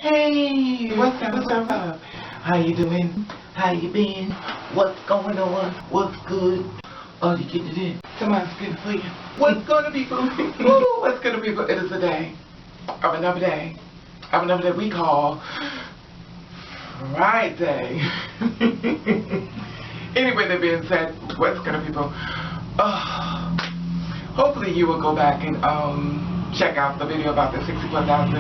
Hey, what's up? How you doing? How you been? What's going on? What's good? Oh, you getting it in? Somebody's getting for you. What's gonna be for Woo, what's gonna be for? It is a day of another day. Of another day we call Friday. Anyway, that being said, what's gonna be for? Hopefully you will go back and check out the video about the 64,000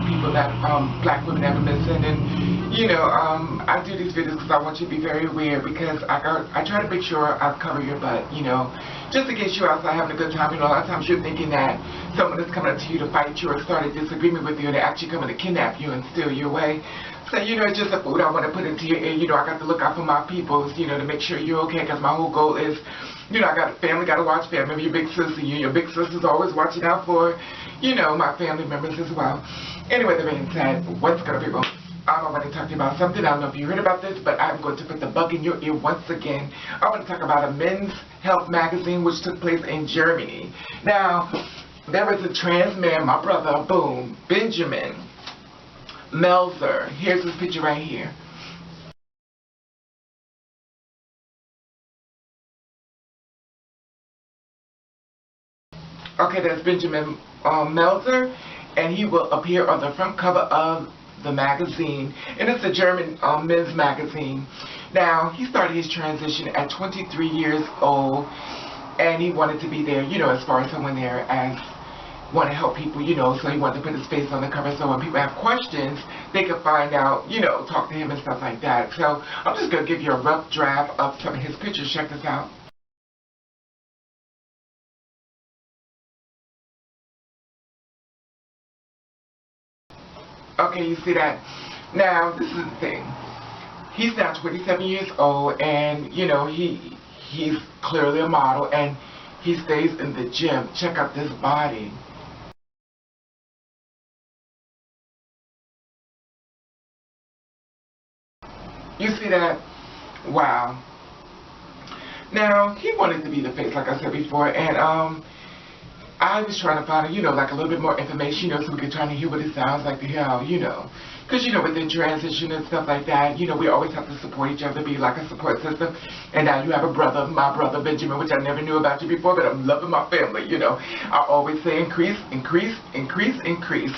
people that black women have been missing. And you know, I do these videos because I want you to be very aware, because I try to make sure I cover your butt, you know, just in case you're outside having a good time. You know, a lot of times you're thinking that someone is coming up to you to fight you or start a disagreement with you, and they're actually coming to kidnap you and steal you away. So, you know, it's just a food I want to put into your ear. You know, I got to look out for my peoples, you know, to make sure you're okay, because my whole goal is, you know, I got a family, got to watch family. Remember your big sister, your big sister's always watching out for, you know, my family members as well. Anyway, that being said, what's going to be wrong? I want to talk to you about something. I don't know if you heard about this, but I'm going to put the bug in your ear once again. I want to talk about a men's health magazine which took place in Germany. Now, there was a trans man, my brother, boom, Benjamin Melzer. Here's his picture right here. Okay, that's Benjamin Melzer, and he will appear on the front cover of the magazine, and it's a German men's magazine. Now, he started his transition at 23 years old, and he wanted to be there, you know, as far as someone there as want to help people, you know, so he wanted to put his face on the cover so when people have questions, they could find out, you know, talk to him and stuff like that. So I'm just going to give you a rough draft of some of his pictures. Check this out. Okay, you see that? Now, this is the thing. He's now 27 years old, and, you know, he's clearly a model, and he stays in the gym. Check out this body. You see that? Wow. Now, he wanted to be the face, like I said before, and I was trying to find, you know, like a little bit more information, you know, so we could try to hear what it sounds like to hear, you know. Because, you know, within transition and stuff like that, you know, we always have to support each other, be like a support system. And now you have a brother, my brother Benjamin, which I never knew about you before, but I'm loving my family, you know. I always say increase, increase, increase, increase.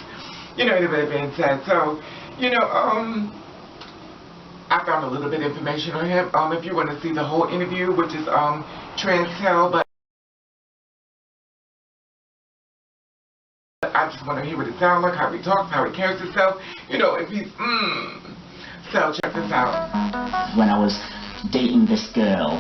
You know, anyway, being said. So, you know, I found a little bit of information on him. If you want to see the whole interview, which is trans hell, but I just want to hear what it sounds like, how he talks, how he carries himself, you know, if he's, So check this out. When I was dating this girl,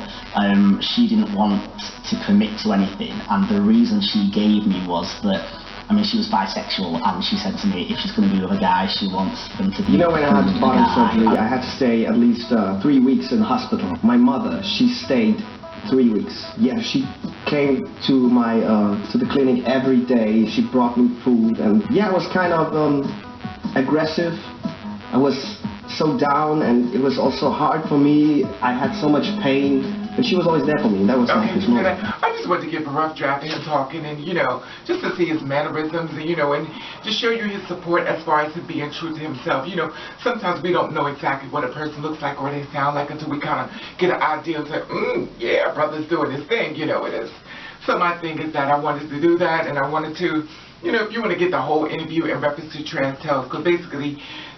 she didn't want to commit to anything, and the reason she gave me was that, I mean, she was bisexual, and she said to me, if she's going to be with a guy, she wants them to be. You know, when I had bottom surgery, I had to stay at least 3 weeks in the hospital. My mother, she stayed 3 weeks. Yeah, she came to my to the clinic every day. She brought me food, and yeah, I was kind of aggressive. I was so down, and it was also hard for me. I had so much pain, but she was always there for me. And that was okay, like this moment. I just wanted to give a rough draft of him talking, and you know, just to see his mannerisms, and you know, and to show you his support as far as him being true to himself. You know, sometimes we don't know exactly what a person looks like or they sound like until we kind of get an idea and say, yeah, brother's doing his thing. You know, it is. So my thing is that I wanted to do that, and I wanted to, you know, if you want to get the whole interview in reference to trans health, because basically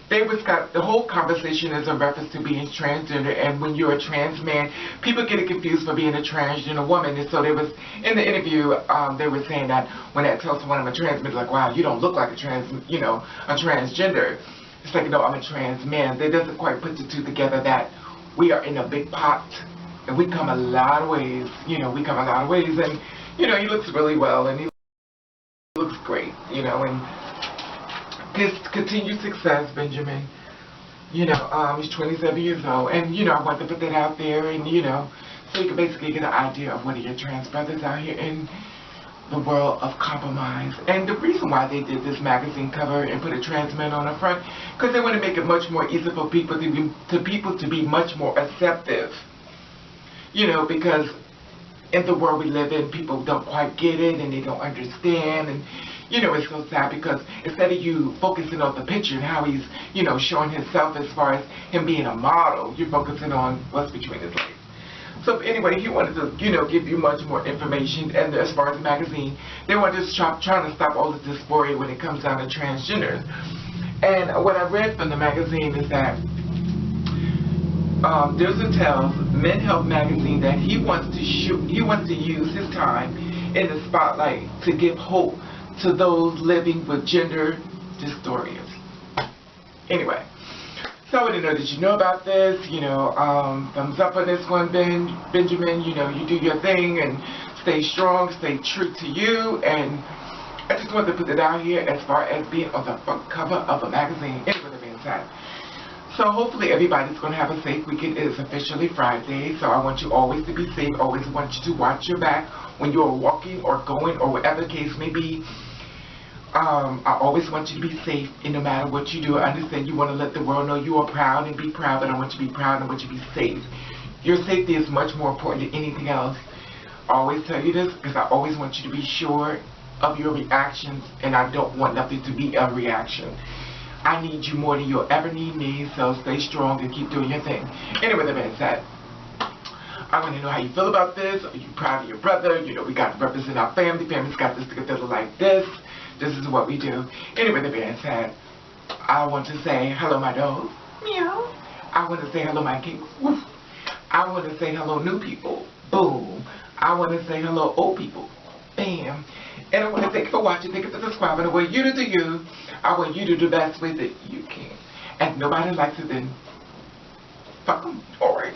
the whole conversation is in reference to being transgender, and when you're a trans man, people get it confused for being a transgender woman. And so they was in the interview, they were saying that when I tell someone I'm a trans man, like, wow, you don't look like a transgender. It's like, no, I'm a trans man. They doesn't quite put the two together that we are in a big pot, and we come a lot of ways. You know, we come a lot of ways, and you know, he looks really well, and he looks great. You know, and his continued success, Benjamin. You know, he's 27 years old, and you know, I want to put that out there, and you know, so you can basically get an idea of one of your trans brothers out here in the world of compromise. And the reason why they did this magazine cover and put a trans man on the front, because they want to make it much more easy for people to be much more acceptive. You know, because in the world we live in, people don't quite get it, and they don't understand, and you know, it's so sad because instead of you focusing on the picture and how he's, you know, showing himself as far as him being a model, you're focusing on what's between his legs. So anyway, he wanted to, you know, give you much more information. And as far as the magazine, they were just trying to stop all the dysphoria when it comes down to transgenders. And what I read from the magazine is that Dilson tells Men Health magazine that he wants to use his time in the spotlight to give hope to those living with gender dysphorias. Anyway, so I want to know, did you know about this? You know, thumbs up on this one, Benjamin. You know, you do your thing and stay strong, stay true to you. And I just wanted to put it out here as far as being on the front cover of a magazine. Anyway, the being said. So hopefully everybody's going to have a safe weekend. It is officially Friday, so I want you always to be safe. Always want you to watch your back when you're walking or going or whatever the case may be. I always want you to be safe, and no matter what you do, I understand you want to let the world know you are proud and be proud, but I want you to be proud and I want you to be safe. Your safety is much more important than anything else. I always tell you this because I always want you to be sure of your reactions, and I don't want nothing to be a reaction. I need you more than you'll ever need me, so stay strong and keep doing your thing. Anyway, that being said, I want to know how you feel about this. Are you proud of your brother? You know, we got to represent our family. Family's got this together like this. This is what we do. Anyway, that being said, I want to say hello, my dogs. Meow. I want to say hello, my kings. Woof. I want to say hello, new people. Boom. I want to say hello, old people. Bam. And I want to thank you for watching. Thank you for subscribing. I want you to do you. I want you to do the best way that you can. And if nobody likes it, then fuck them. Alright.